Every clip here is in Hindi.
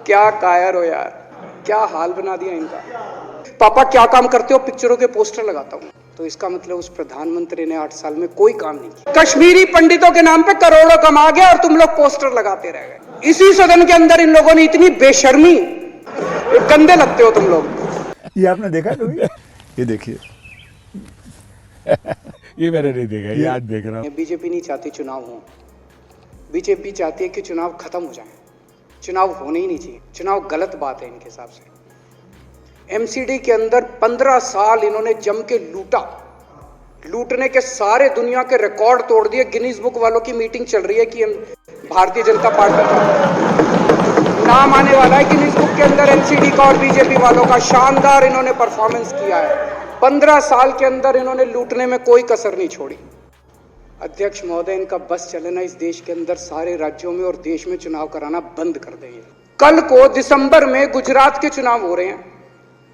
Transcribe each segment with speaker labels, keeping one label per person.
Speaker 1: क्या कायर हो यार, क्या हाल बना दिया इनका। पापा क्या काम करते हो? पिक्चरों के पोस्टर लगाता हूँ। तो इसका मतलब उस प्रधानमंत्री ने 8 साल में कोई काम नहीं किया। कश्मीरी पंडितों के नाम पे करोड़ों कमा गया और तुम लोग पोस्टर लगाते रह गए। इसी सदन के अंदर इन लोगों ने इतनी बेशर्मी, गंदे लगते हो तुम लोग।
Speaker 2: ये आपने देखा कभी? ये देखिए
Speaker 3: ये मैंने नहीं देखा, ये आज देख रहा हूँ।
Speaker 1: बीजेपी नहीं चाहती चुनाव हो, बीजेपी चाहती है कि चुनाव खत्म हो जाए। चुनाव होने ही नहीं चाहिए, चुनाव गलत बात है इनके हिसाब से। एमसीडी के अंदर 15 साल इन्होंने जम के लूटा, लूटने के सारे दुनिया के रिकॉर्ड तोड़ दिए। गिनीज बुक वालों की मीटिंग चल रही है कि भारतीय जनता पार्टी का नाम आने वाला है गिनीज बुक के अंदर एमसीडी का और बीजेपी वालों का। शानदार इन्होंने परफॉर्मेंस किया है। 15 साल के अंदर इन्होंने लूटने में कोई कसर नहीं छोड़ी। अध्यक्ष महोदय, इनका बस चलना इस देश के अंदर सारे राज्यों में और देश में चुनाव कराना बंद कर देंगे। कल को दिसंबर में गुजरात के चुनाव हो रहे हैं।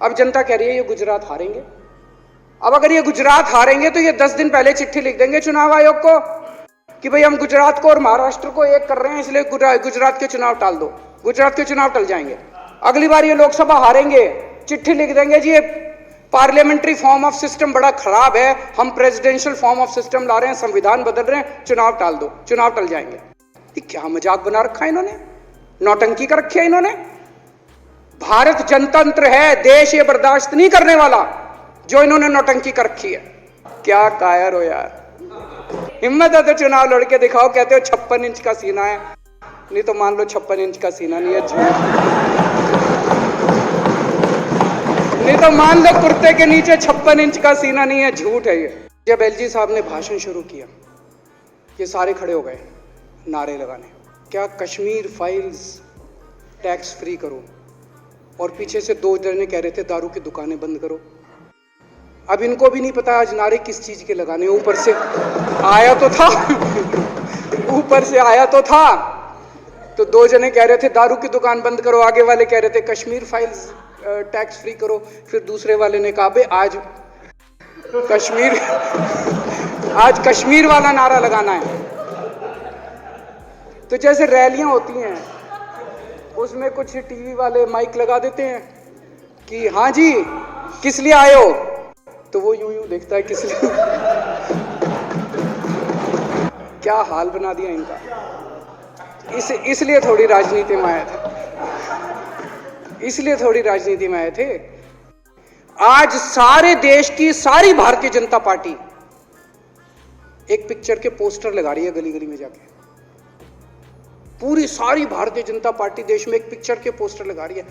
Speaker 1: अब जनता कह रही है ये गुजरात हारेंगे। अब अगर ये गुजरात हारेंगे तो ये 10 दिन पहले चिट्ठी लिख देंगे चुनाव आयोग को कि भाई हम गुजरात को और महाराष्ट्र को एक कर रहे हैं, इसलिए गुजरात के चुनाव टाल दो। गुजरात के चुनाव टल जाएंगे। अगली बार ये लोकसभा हारेंगे, चिट्ठी लिख देंगे जी ये पार्लियामेंट्री फॉर्म ऑफ सिस्टम बड़ा खराब है, हम प्रेसिडेंशियल फॉर्म ऑफ सिस्टम ला रहे हैं, संविधान बदल रहे हैं, चुनाव टाल दो। चुनाव टल जाएंगे। ये क्या मजाक बना रखा है इन्होंने, नौटंकी कर रखी है इन्होंने। भारत जनतंत्र है, देश ये बर्दाश्त नहीं करने वाला जो इन्होंने नौटंकी कर रखी है। क्या कायर हो यार, हिम्मत है तो चुनाव लड़के दिखाओ। कहते हो 56 इंच का सीना है, नहीं तो मान लो 56 इंच का सीना नहीं है, झूठ। नहीं तो मान लो कुर्ते के नीचे 56 इंच का सीना नहीं है, झूठ है ये। जब एलजी साहब ने भाषण शुरू किया, ये सारे खड़े हो गए नारे लगाने, क्या कश्मीर फाइल्स टैक्स फ्री करो, और पीछे से 2 जने कह रहे थे दारू की दुकानें बंद करो। अब इनको भी नहीं पता आज नारे किस चीज के लगाने। ऊपर से आया तो था ऊपर से आया तो था, तो 2 जने कह रहे थे दारू की दुकान बंद करो, आगे वाले कह रहे थे कश्मीर फाइल्स टैक्स फ्री करो, फिर दूसरे वाले ने कहा बे आज कश्मीर वाला नारा लगाना है। तो जैसे रैलियां होती हैं उसमें कुछ टीवी वाले माइक लगा देते हैं कि हाँ जी किस लिए आए हो, तो वो यूं देखता है किस लिए। क्या हाल बना दिया इनका। इसलिए थोड़ी राजनीति में आए थे, इसलिए थोड़ी राजनीति में आए थे। आज सारे देश की सारी भारतीय जनता पार्टी एक पिक्चर के पोस्टर लगा रही है गली गली में जाके। पूरी सारी भारतीय जनता पार्टी देश में एक पिक्चर के पोस्टर लगा रही है।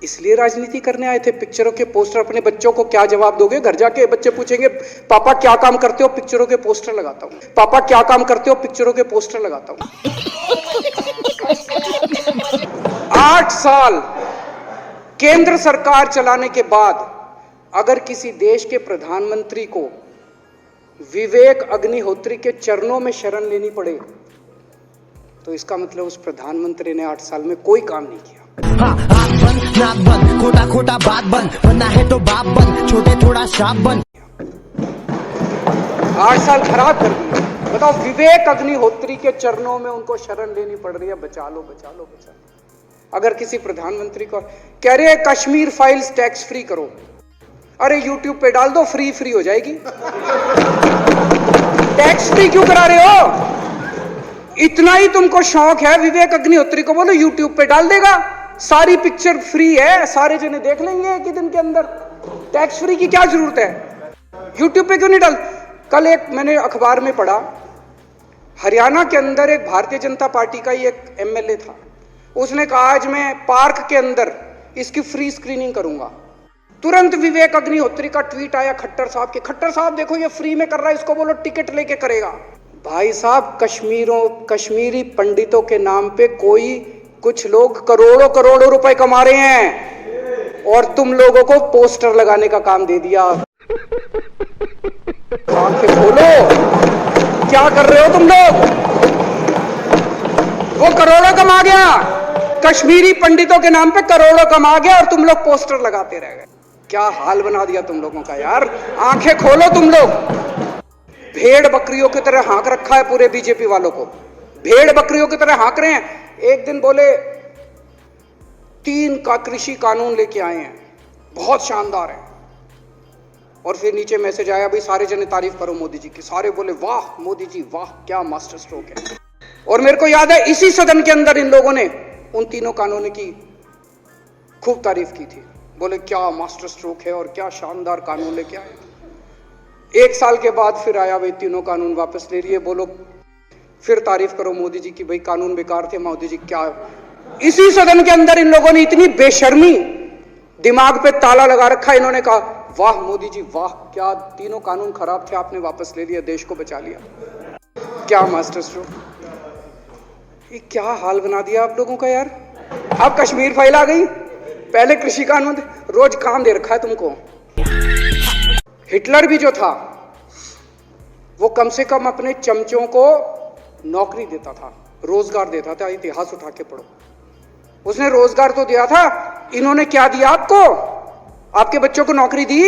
Speaker 1: इसलिए राजनीति करने आए थे। पिक्चरों के पोस्टर, अपने बच्चों को क्या जवाब दोगे? घर जाके बच्चे पूछेंगे पापा क्या काम करते हो? पिक्चरों के पोस्टर लगाता हूं। पापा क्या काम करते हो? पिक्चरों के पोस्टर लगाता हूं। 8 साल केंद्र सरकार चलाने के बाद अगर किसी देश के प्रधानमंत्री को विवेक अग्निहोत्री के चरणों में शरण लेनी पड़े तो इसका मतलब उस प्रधानमंत्री ने 8 साल में कोई काम नहीं किया।
Speaker 4: हाँ, आँख बंद, नाक बंद, खोटा खोटा बात बंद, बनना है तो बाप बंद, छोटे थोड़ा शाप बंद।
Speaker 1: 8 साल खराब कर दिए। बताओ, विवेक अग्निहोत्री के चरणों में उनको शरण लेनी पड़ रही है, बचा लो बचा लो बचा लो। अगर किसी प्रधानमंत्री को कह रहे हैं कश्मीर फाइल्स टैक्स फ्री करो, अरे यूट्यूब पे डाल दो, फ्री हो जाएगी। टैक्स फ्री क्यों करा रहे हो? इतना ही तुमको शौक है, विवेक अग्निहोत्री को बोलो यूट्यूब पे डाल देगा, सारी पिक्चर फ्री है, सारे जने देख लेंगे एक ही दिन के अंदर। टैक्स फ्री की क्या जरूरत है? यूट्यूब पे क्यों नहीं डाल? कल एक मैंने अखबार में पढ़ा, हरियाणा के अंदर एक भारतीय जनता पार्टी का ही एक एमएलए था, उसने कहा आज मैं पार्क के अंदर इसकी फ्री स्क्रीनिंग करूंगा। तुरंत विवेक अग्निहोत्री का ट्वीट आया खट्टर साहब के, खट्टर साहब देखो ये फ्री में कर रहा है, इसको बोलो टिकट लेके करेगा। भाई साहब, कश्मीरी पंडितों के नाम पे कुछ लोग करोड़ों रुपए कमा रहे हैं और तुम लोगों को पोस्टर लगाने का काम दे दिया। आंखें खोलो, क्या कर रहे हो तुम लोग? वो करोड़ों कमा गया, कश्मीरी पंडितों के नाम पे करोड़ों कमा गया और तुम लोग पोस्टर लगाते रह गए। क्या हाल बना दिया तुम लोगों का यार। आंखें खोलो तुम लोग। भेड़ बकरियों की तरह हाँक रखा है पूरे बीजेपी वालों को, भेड़ बकरियों की तरह हाँक रहे हैं। एक दिन बोले 3 का कृषि कानून लेके आए हैं, बहुत शानदार है। और फिर नीचे मैसेज आया, भाई सारे जने तारीफ करो मोदी जी की। सारे बोले वाह मोदी जी वाह, क्या मास्टर स्ट्रोक है। और मेरे को याद है इसी सदन के अंदर इन लोगों ने उन 3 कानूनों की खूब तारीफ की थी, बोले क्या मास्टर स्ट्रोक है और क्या शानदार कानून लेके आए। 1 साल के बाद फिर आया, भाई 3 कानून वापस ले लिए, बोलो फिर तारीफ करो मोदी जी की, भाई कानून बेकार थे मोदी जी। क्या इसी सदन के अंदर इन लोगों ने इतनी बेशर्मी, दिमाग पे ताला लगा रखा, इन्होंने कहा वाह मोदी जी वाह, क्या 3 कानून खराब थे आपने वापस ले लिया, देश को बचा लिया। क्या मास्टर स्ट्रोक, ये क्या हाल बना दिया आप लोगों का यार। अब कश्मीर फाइल आ गई, पहले कृषि कानून, रोज काम दे रखा है तुमको। हिटलर भी जो था वो कम से कम अपने चमचों को नौकरी देता था, रोजगार देता था। इतिहास उठा के पढ़ो, उसने रोजगार तो दिया था। इन्होंने क्या दिया आपको? आपके बच्चों को नौकरी दी?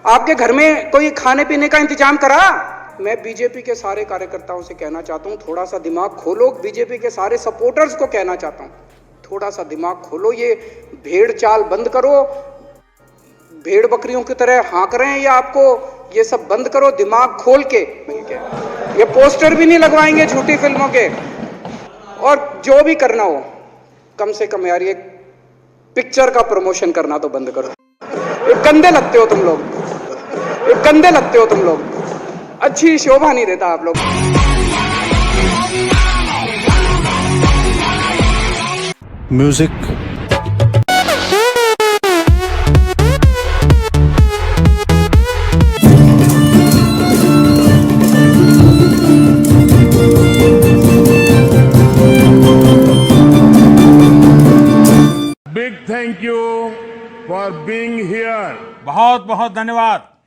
Speaker 1: आपके घर में कोई खाने पीने का इंतजाम करा? मैं बीजेपी के सारे कार्यकर्ताओं से कहना चाहता हूं, थोड़ा सा दिमाग खोलो। बीजेपी के सारे सपोर्टर्स को कहना चाहता हूं, थोड़ा सा दिमाग खोलो। ये भेड़ चाल बंद करो, भेड़ बकरियों की तरह हाँक रहे हैं या आपको, ये सब बंद करो, दिमाग खोल के मिलके। ये पोस्टर भी नहीं लगवाएंगे झूठी फिल्मों के, और जो भी करना हो कम से कम यार ये पिक्चर का प्रमोशन करना तो बंद करो। ये गंदे लगते हो तुम लोग, ये गंदे लगते हो तुम लोग, अच्छी शोभा नहीं देता आप लोग।
Speaker 4: Music.
Speaker 3: Big thank you for being here. बहुत बहुत धन्यवाद।